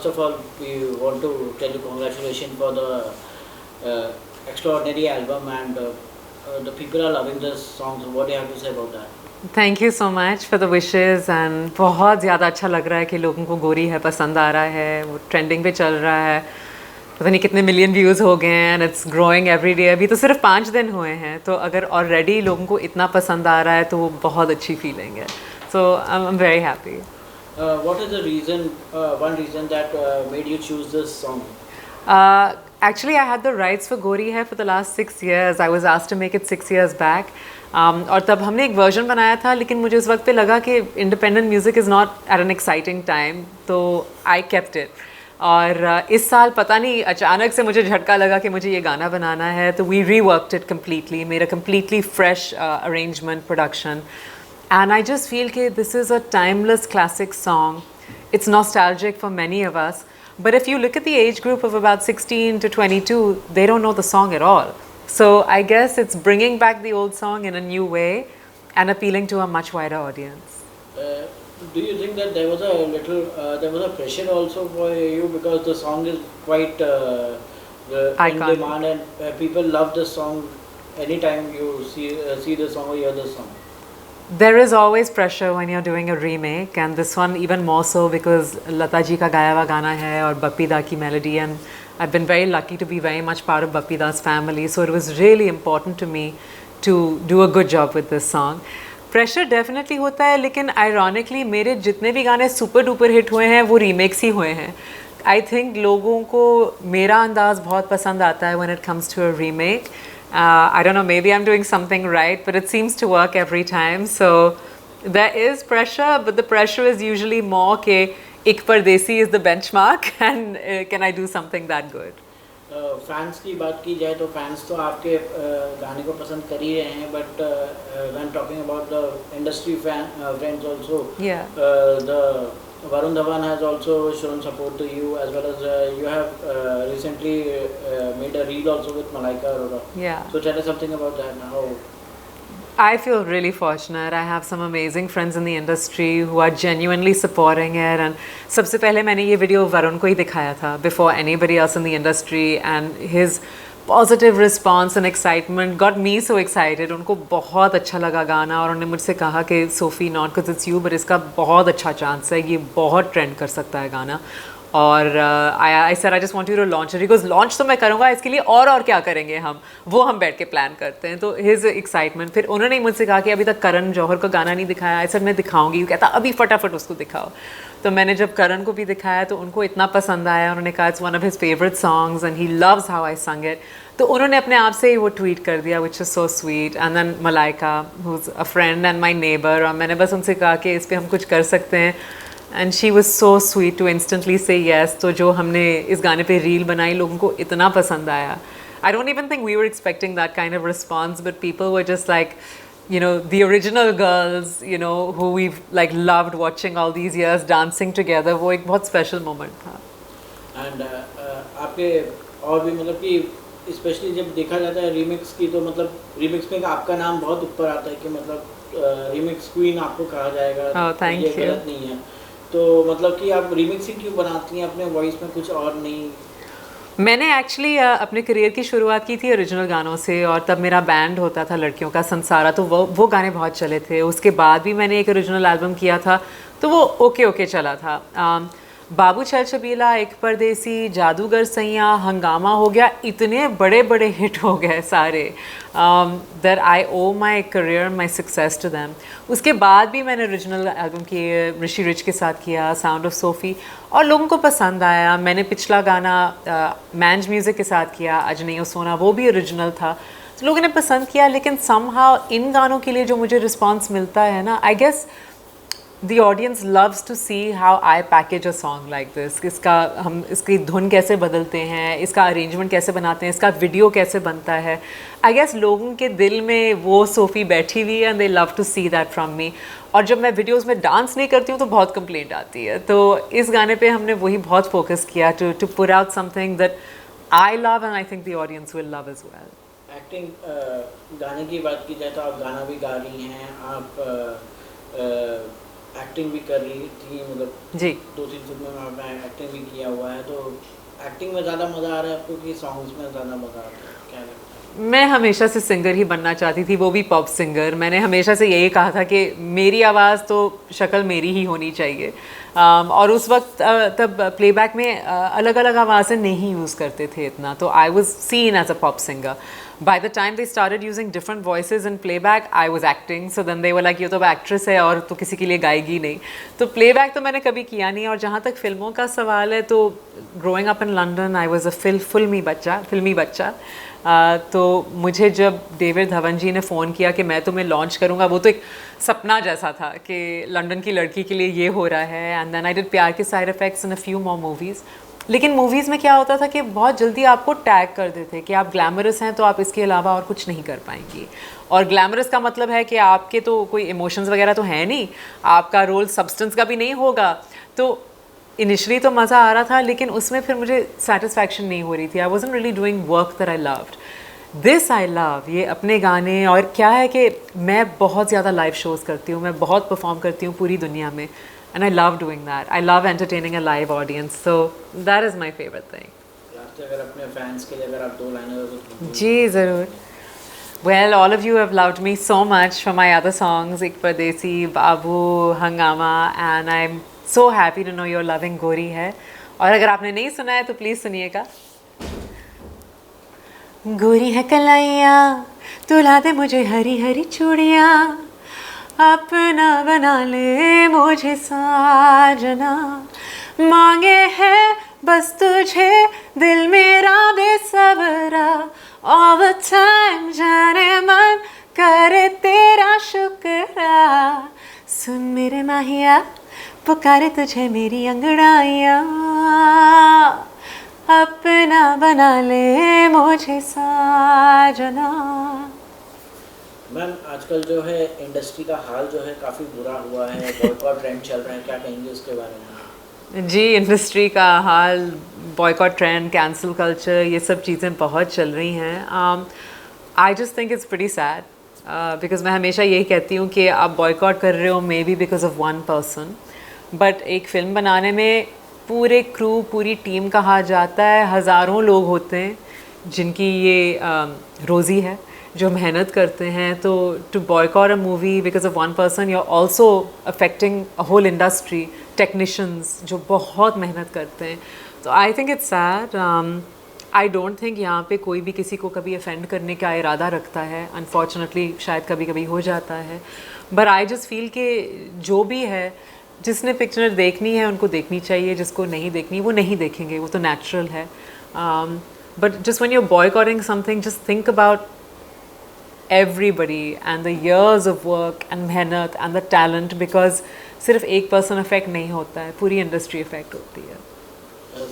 first of all, we want to tell you congratulations for the extraordinary album, and the people are loving this song. So what do you have to say about that? Thank you so much for the wishes and बहुत ज़्यादा अच्छा लग रहा है कि लोगों को गोरी है पसंद आ रहा है, वो ट्रेंडिंग पे चल रहा है, पता नहीं कितने मिलियन व्यूज़ हो गए हैं and it's growing every day. अभी तो सिर्फ 5 दिन हुए हैं, तो अगर ऑलरेडी लोगों को इतना पसंद आ रहा है तो वो बहुत अच्छी फीलिंग है। So I am very happy. What is the reason, one reason that made you choose this song? Actually, I had the rights for Gori Hai for the last 6 years. I was asked to make it 6 years back. और तब हमने एक version बनाया था, लेकिन मुझे उस वक्त पे लगा कि independent music is not at an exciting time, तो आई केप्ट इट। और इस साल पता नहीं अचानक से मुझे झटका लगा कि मुझे ये गाना बनाना है, तो वी रीवर्कड इट कम्प्लीटली, मेरा completely fresh arrangement production, and I just feel कि this is a timeless classic song. It's nostalgic for many of us, but if you look at the age group of about 16 to 22, they don't know the song at all. So I guess it's bringing back the old song in a new way and appealing to a much wider audience. Do you think that there was a little there was a pressure also for you, because the song is quite in Iconic. demand, and people love the song anytime you see the song or hear the song? There is always pressure when you're doing a remake, and this one even more so because Lata ji का गाया हुआ गाना है और बप्पी दा की melody, and I've been very lucky to be very much part of Bappi Da's family, so it was really important to me to do a good job with this song. Pressure definitely होता है, लेकिन ironically मेरे जितने भी गाने super duper hit हुए हैं वो रीमेक्स ही हुए हैं. I think लोगों को मेरा अंदाज़ बहुत पसंद आता है when it comes to a remake. I don't know, maybe I'm doing something right, but it seems to work every time. So there is pressure, but the pressure is usually more कि एक परदेसी is the benchmark, and can I do something that good? Fans की बात की जाए तो fans तो आपके गाने को पसंद कर ही रहे हैं, but when talking about the industry friends also, the Varun Dhawan has also shown support to you, as well as you have recently made a reel also with Malaika Arora. Yeah. So tell us something about that now. I feel really fortunate. I have some amazing friends in the industry who are genuinely supporting it. And सबसे पहले मैंने ये video Varun को ही दिखाया था before anybody else in the industry, and his positive response and excitement got me so excited. उनको बहुत अच्छा लगा गाना, और उन्होंने मुझसे कहा कि SoFi, not because it's you, but इसका बहुत अच्छा चांस है, ये बहुत ट्रेंड कर सकता है गाना. और I sir I just want you to launch it, because launch तो मैं करूँगा, इसके लिए और क्या करेंगे वो हम बैठ के प्लान करते हैं. तो हिज एक्साइटमेंट, फिर उन्होंने मुझसे कहा कि अभी तक करण जौहर का गाना नहीं दिखाया. आई सर मैं दिखाऊंगी. वो कहता अभी फटाफट उसको दिखाओ. तो मैंने जब करण को भी दिखाया तो उनको इतना पसंद आया, उन्होंने कहा it's one of his favourite songs and he loves how I संग इट. तो उन्होंने अपने आप से ही वो ट्वीट कर दिया, which is so sweet. And then Malaika, who is a friend and my neighbour, और मैंने बस उनसे कहा कि इस पर हम कुछ कर सकते हैं, and she was so sweet to instantly say yes. तो जो हमने इस गाने पे रील बनाई, लोगों को इतना पसंद आया. I don't even think we were expecting that kind of response, but people were just like, you know, the original girls, you know, who we've like loved watching all these years dancing together. वो एक बहुत special moment था. And आपके और भी मतलब कि specially जब देखा जाता है रीमिक्स की, तो मतलब रीमिक्स में आपका नाम बहुत ऊपर आता है कि मतलब रीमिक्स क्वीन आपको कहा जाएगा. Oh, thank ये you. गलत नहीं है. तो मतलब कि आप रीमिक्स ही क्यों बनाती हैं, अपने वॉइस में कुछ और नहीं? मैंने एक्चुअली अपने करियर की शुरुआत की थी ओरिजिनल गानों से, और तब मेरा बैंड होता था लड़कियों का संसारा, तो वो गाने बहुत चले थे. उसके बाद भी मैंने एक ओरिजिनल एल्बम किया था, तो वो ओके चला था. बाबू चल छबीला, एक परदेसी, जादूगर सैया, हंगामा हो गया, इतने बड़े बड़े हिट हो गए सारे. That I owe my career, my success to them. उसके बाद भी मैंने ओरिजिनल एल्बम किए, ऋषि रिच के साथ किया, साउंड ऑफ सोफ़ी, और लोगों को पसंद आया. मैंने पिछला गाना मैंज म्यूज़िक के साथ किया, अजनई सोना, वो भी ओरिजिनल था, तो लोगों ने पसंद किया. लेकिन समहाउ इन गानों के लिए जो मुझे रिस्पॉन्स मिलता है ना, I guess the audience loves to see how I package a song like this. हम इसकी धुन कैसे बदलते हैं, इसका अरेंजमेंट कैसे बनाते हैं, इसका वीडियो कैसे बनता है. आई गेस लोगों के दिल में वो सोफ़ी बैठी हुई है, and they love to see that from me. और जब मैं वीडियोस में डांस नहीं करती हूँ तो बहुत कंप्लेंट आती है. तो इस गाने पे हमने वही बहुत फोकस किया, to put out something that I love, and I think the audience will love as well. Acting गाने की बात की जाए तो आप गाना भी गा रही हैं, आप एक्टिंग भी कर रही थी, मतलब जी 2-3 फिल्मों में आपने एक्टिंग भी किया हुआ है, तो एक्टिंग में ज़्यादा मज़ा आ रहा है आपको कि सॉन्ग्स में ज़्यादा मज़ा आता है, क्या लगता है? मैं हमेशा से सिंगर ही बनना चाहती थी, वो भी पॉप सिंगर। मैंने हमेशा से यही कहा था कि मेरी आवाज़ तो शक्ल मेरी ही होनी चाहिए। और उस वक्त तब प्लेबैक में अलग अलग आवाज़ें नहीं यूज़ करते थे इतना, तो I was seen as a pop singer. By the time they started using different voices in playback, I was acting. So then they were like, ये तो एक्ट्रेस है और तो किसी के लिए गाएगी नहीं. तो प्लेबैक तो मैंने कभी किया नहीं. और जहाँ तक फिल्मों का सवाल है, तो growing up in London I was a फिल्मी बच्चा. तो मुझे जब डेविड धवन जी ने फ़ोन किया कि मैं तुम्हें लॉन्च करूँगा, वो तो एक सपना जैसा था कि लंदन की लड़की के लिए ये हो रहा है. एंड देन आई डिड प्यार के side effects in a few more movies. लेकिन मूवीज़ में क्या होता था कि बहुत जल्दी आपको टैग कर देते कि आप ग्लैमरस हैं, तो आप इसके अलावा और कुछ नहीं कर पाएंगी. और ग्लैमरस का मतलब है कि आपके तो कोई इमोशंस वगैरह तो है नहीं, आपका रोल सब्सटेंस का भी नहीं होगा. तो इनिशियली तो मज़ा आ रहा था, लेकिन उसमें फिर मुझे सेटिस्फैक्शन नहीं हो रही थी. आई wasn't really doing work that I loved. This I love, ये अपने गाने. और क्या है कि मैं बहुत ज़्यादा लाइव शोज़ करती हूँ, मैं बहुत परफॉर्म करती हूँ पूरी दुनिया में. And I love doing that. I love entertaining a live audience. So that is my favorite thing. Last अगर अपने फैंस के लिए अगर आप 2 लाइनें अगर कुछ जी ज़रूर. Well, all of you have loved me so much for my other songs, एक परदेसी, बाबू, हंगामा, and I'm so happy to know you're loving गोरी है. और अगर आपने नहीं सुना है तो प्लीज़ सुनिएगा. गोरी है कलाइयाँ, तू ला दे मुझे हरी हरी चूड़ियाँ, अपना बना ले मुझे साजना, मांगे है बस तुझे दिल मेरा बेसब्रा. All the time जाने मन करे तेरा शुक्रा. सुन मेरे माहिया, पुकारे तुझे मेरी अंगड़ाइयाँ, अपना बना ले मुझे साजना. मैम आजकल जो है इंडस्ट्री का हाल जो है काफ़ी बुरा हुआ है, बॉयकॉट ट्रेंड चल रहा है, क्या कहेंगे उसके बारे में? जी, इंडस्ट्री का हाल, बॉयकॉट ट्रेंड, कैंसल कल्चर, ये सब चीज़ें बहुत चल रही हैं. I just think it's pretty sad, because मैं हमेशा यही कहती हूँ कि आप बॉयकॉट कर रहे हो may be because of one person, but एक फ़िल्म बनाने में पूरे क्रू, पूरी टीम कहा जाता है. हज़ारों लोग होते हैं जिनकी ये रोज़ी है, जो मेहनत करते हैं. तो to boycott a movie because of one person, you are also affecting a whole industry, technicians जो बहुत मेहनत करते हैं. तो I think it's sad. I don't think यहाँ पे कोई भी किसी को कभी अफेंड करने का इरादा रखता है. अनफॉर्चुनेटली शायद कभी कभी हो जाता है, बट आई जस्ट फील कि जो भी है, जिसने पिक्चर देखनी है उनको देखनी चाहिए, जिसको नहीं देखनी वो नहीं देखेंगे, वो तो नेचुरल है. But just when you are boycotting something, just think about everybody and the years of work and मेहनत and the talent, because सिर्फ एक पर्सन अफेक्ट नहीं होता है, पूरी इंडस्ट्री अफेक्ट होती है.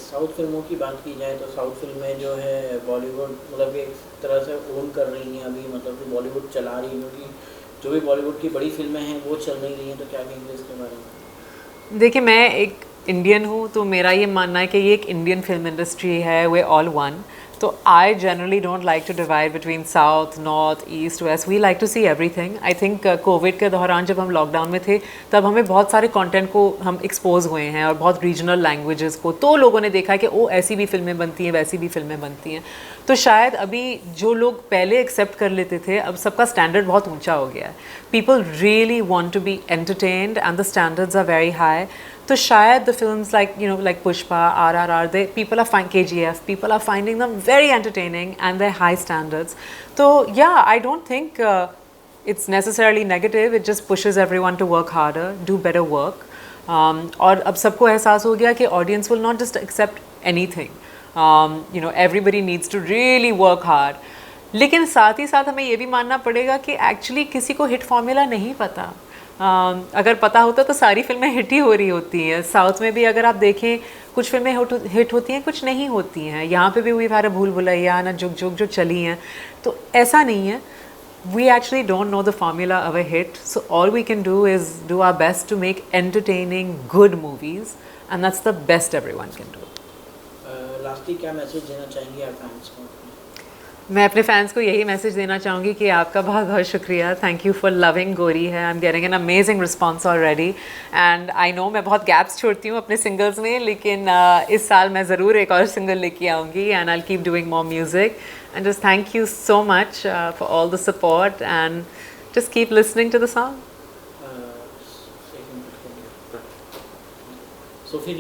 साउथ फिल्मों की बात की जाए तो साउथ फिल्में जो है बॉलीवुड मतलब एक तरह से ओन कर रही हैं अभी, मतलब कि बॉलीवुड चला रही है, क्योंकि जो भी बॉलीवुड की बड़ी फिल्में हैं वो चल नहीं रही हैं. तो क्या कहेंगे इसके बारे में? देखिए, मैं एक इंडियन हूँ, तो मेरा ये मानना है कि ये एक इंडियन फिल्म इंडस्ट्री है, वे ऑल वन. तो I generally don't like to divide between south, north, east, west. We like to see everything. I think covid के दौरान जब हम लॉकडाउन में थे, तब हमें बहुत सारे कंटेंट को हम एक्सपोज हुए हैं, और बहुत रीजनल लैंग्वेजेस को. तो लोगों ने देखा कि ओ ऐसी भी फिल्में बनती हैं, वैसी भी फिल्में बनती हैं. तो शायद अभी जो लोग पहले एक्सेप्ट कर लेते थे, अब सबका स्टैंडर्ड बहुत ऊंचा हो गया है. People really want to be entertained and the standards are very high. तो शायद the films like, you know, like Pushpa, RRR, they people are KGF, people are finding them very entertaining and they're high standards. So yeah, I don't think it's necessarily negative. It just pushes everyone to work harder, do better work. और अब सबको एहसास हो गया कि audience will not just accept anything. You know, everybody needs to really work hard. लेकिन साथ ही साथ हमें ये भी मानना पड़ेगा कि एक्चुअली किसी को हिट फॉर्मूला नहीं पता. अगर पता होता तो सारी फिल्में हिट ही हो रही होती हैं. साउथ में भी अगर आप देखें, कुछ फिल्में हिट होती हैं, कुछ नहीं होती हैं. यहाँ पे भी वी भूल भुलैया, ना जुग जुग जो चली हैं. तो ऐसा नहीं है. We actually don't know the formula of a hit, so all we can do is do our best to make entertaining, good movies, and that's the best everyone can do. Lastly क्या message देना चाहेंगे आप fans को? मैं अपने fans को यही message देना चाहूँगी कि आपका बहुत बहुत शुक्रिया. थैंक यू फॉर लविंग गोरी है. I am getting an amazing response already and I know मैं बहुत गैप्स छोड़ती हूँ अपने सिंगल्स में, लेकिन इस साल मैं ज़रूर एक और सिंगल लेके आऊँगी and I will keep doing more music and just thank you so much for all the support and just keep listening to the song. Sophie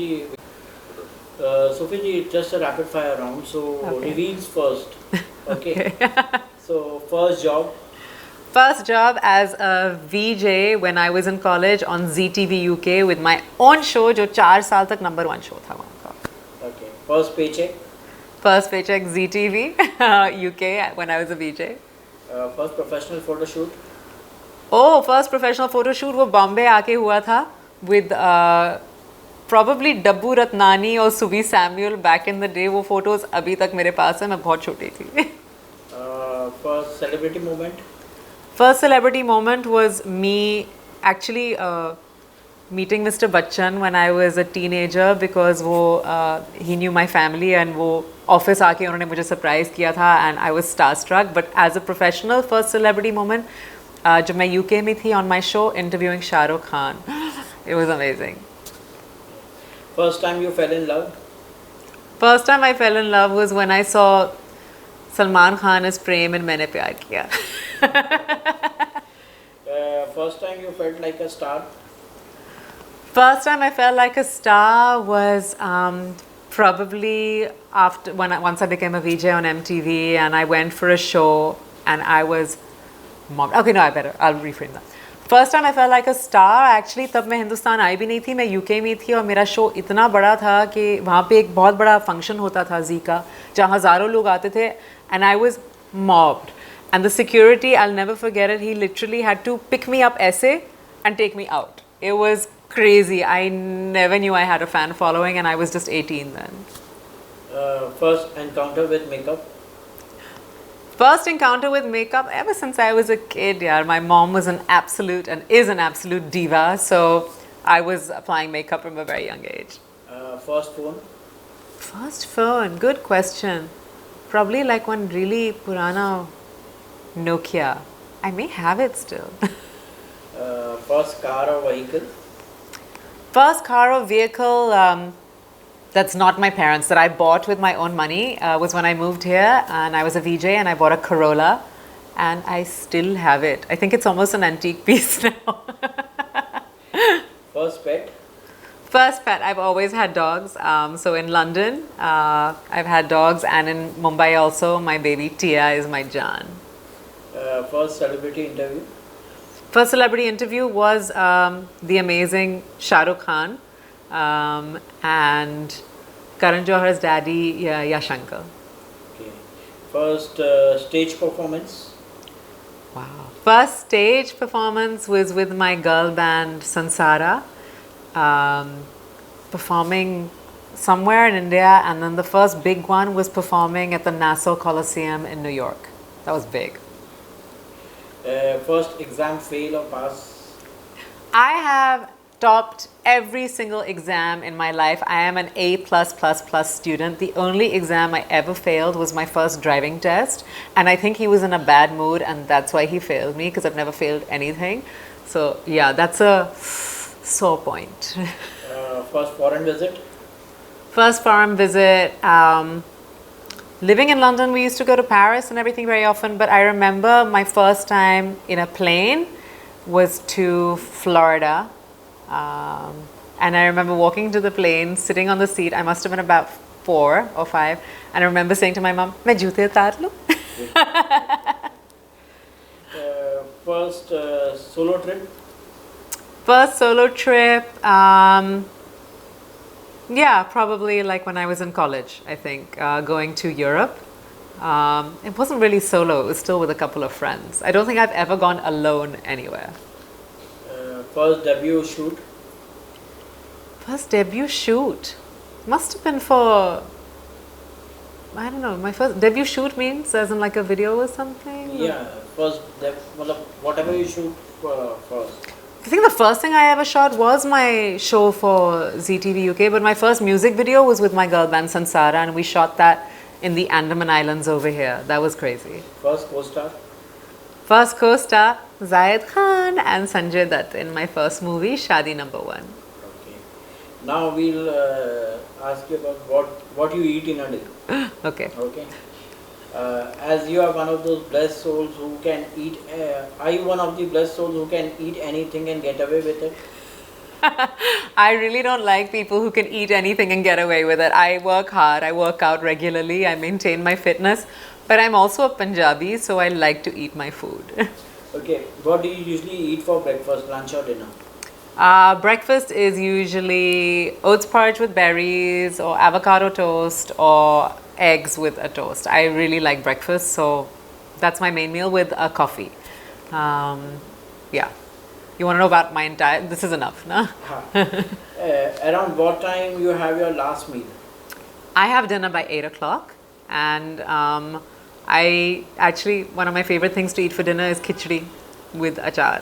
ji, just a rapid fire round. So reveals first. Okay. So first job. First job as a VJ when I was in college on ZTV UK with my own show, जो 4 साल तक #1 show था वहाँ का. Okay. First paycheck. First paycheck ZTV UK when I was a VJ. First professional photo shoot. Oh, first professional photo shoot वो बॉम्बे आके हुआ था with probably डब्बू रत्नानी और सुबी Samuel back in the day. वो photos अभी तक मेरे पास है, मैं बहुत छोटी थी. First celebrity moment. First celebrity moment was me actually meeting Mr. Bachchan when I was a teenager because वो he knew my family and वो office आके उन्होंने मुझे surprise किया था and I was starstruck. But as a professional first celebrity moment जब मैं UK में थी on my show interviewing Shah Rukh Khan. It was amazing. First time you fell in love. First time I fell in love was when I saw Salman Khan as Prem in मैंने प्यार किया. First time you felt like a star. First time I felt like a star was probably after once I became a VJ on MTV and I went for a show and I was mobbed. Okay, no, I'll reframe that. First time I felt like a star actually तब मैं हिंदुस्तान आई भी नहीं थी, मैं UK में थी और मेरा शो इतना बड़ा था कि वहाँ पे एक बहुत बड़ा फंक्शन होता था जी का जहाँ हज़ारों लोग आते थे and I was mobbed and the security, I'll never forget it, he literally had to pick me up ऐसे and take me out. It was crazy. I never knew I had a fan following and I was just 18 then. First encounter with makeup. First encounter with makeup ever since I was a kid, yaar. My mom was an absolute and is an absolute diva, so I was applying makeup from a very young age. First phone. First phone, good question. Probably like one really purana Nokia. I may have it still. First car or vehicle. First car or vehicle that's not my parents, that I bought with my own money was when I moved here and I was a VJ and I bought a Corolla and I still have it. I think it's almost an antique piece now. First pet. First pet, I've always had dogs. So in London, I've had dogs and in Mumbai also, my baby Tia is my Jaan. First celebrity interview. First celebrity interview was the amazing Shah Rukh Khan and Karan Johar's daddy, Yashankar. Okay. First stage performance. Wow. First stage performance was with my girl band Sansara, performing somewhere in India, and then the first big one was performing at the Nassau Coliseum in New York. That was big. First exam fail or pass? I have topped every single exam in my life. I am an A+++ student. The only exam I ever failed was my first driving test, and I think he was in a bad mood and that's why he failed me, because I've never failed anything. So yeah, that's a sore point. First foreign visit? First foreign visit, living in London, we used to go to Paris and everything very often, but I remember my first time in a plane was to Florida. And I remember walking to the plane, sitting on the seat. I must have been about 4 or 5. And I remember saying to my mom, "Main joote utar lu." First solo trip? First solo trip, yeah, probably like when I was in college, I think, going to Europe. It wasn't really solo, it was still with a couple of friends. I don't think I've ever gone alone anywhere. First debut shoot? First debut shoot? Must have been for, I don't know, my first debut shoot means as in like a video or something? Yeah, first, whatever you shoot first. I think the first thing I ever shot was my show for ZTV UK, but my first music video was with my girl band Sansara, and we shot that in the Andaman Islands over here. That was crazy. First co-star? First co-star, Zayed Khan and Sanjay Dutt in my first movie, Shadi Number 1. Okay. Now we'll ask you about what you eat in a day. Okay. Okay. As you are one of those blessed souls who can eat, are you one of the blessed souls who can eat anything and get away with it? I really don't like people who can eat anything and get away with it. I work hard, I work out regularly, I maintain my fitness, but I'm also a Punjabi, so I like to eat my food. Okay, what do you usually eat for breakfast, lunch or dinner? Breakfast is usually oats porridge with berries or avocado toast or eggs with a toast. I really like breakfast, so that's my main meal with a coffee. Yeah. You want to know about my entire... This is enough, no? Around what time you have your last meal? I have dinner by 8 o'clock, and I actually, one of my favorite things to eat for dinner is khichdi with achar.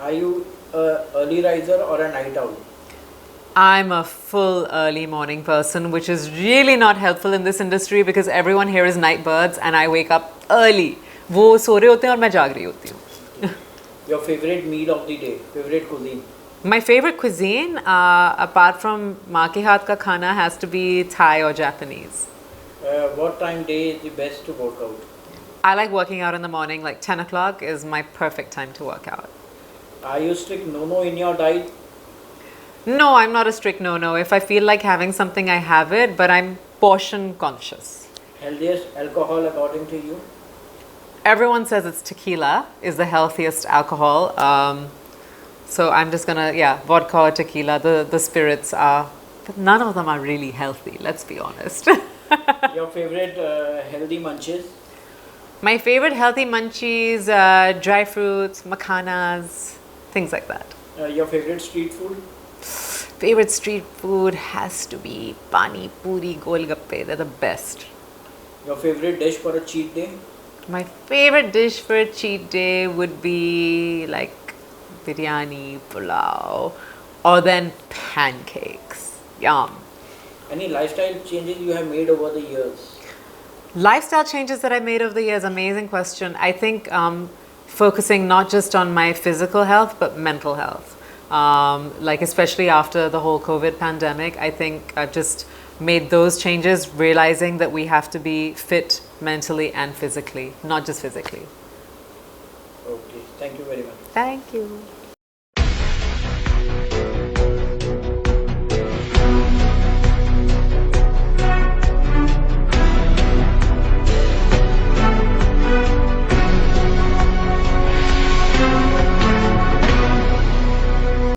Are you a early riser or a night owl? I'm a full early morning person, which is really not helpful in this industry because everyone here is night birds and I wake up early. वो सो रहे होते हैं और मैं जाग रही होती हूँ. Your favorite meal of the day, favorite cuisine? My favorite cuisine, apart from maa ke haath ka khana, has to be Thai or Japanese. What time day is the best to work out? I like working out in the morning, like 10 o'clock is my perfect time to work out. Are you strict no-no in your diet? No, I'm not a strict no-no. If I feel like having something, I have it, but I'm portion conscious. Healthiest alcohol according to you? Everyone says it's tequila is the healthiest alcohol. So I'm just gonna, vodka or tequila, the spirits are, but none of them are really healthy, let's be honest. Your favorite healthy munches? My favorite healthy munchies, dry fruits, makhanas, things like that. Your favorite street food? Favorite street food has to be pani puri, golgappe. They're the best. Your favorite dish for a cheat day? My favorite dish for a cheat day would be like biryani, pulao, or then pancakes. Yum. Any lifestyle changes you have made over the years? Lifestyle changes that I made over the years, amazing question. I think focusing not just on my physical health, but mental health. Like especially after the whole COVID pandemic, I think I've just made those changes, realizing that we have to be fit mentally and physically, not just physically. Okay, thank you very much. Thank you.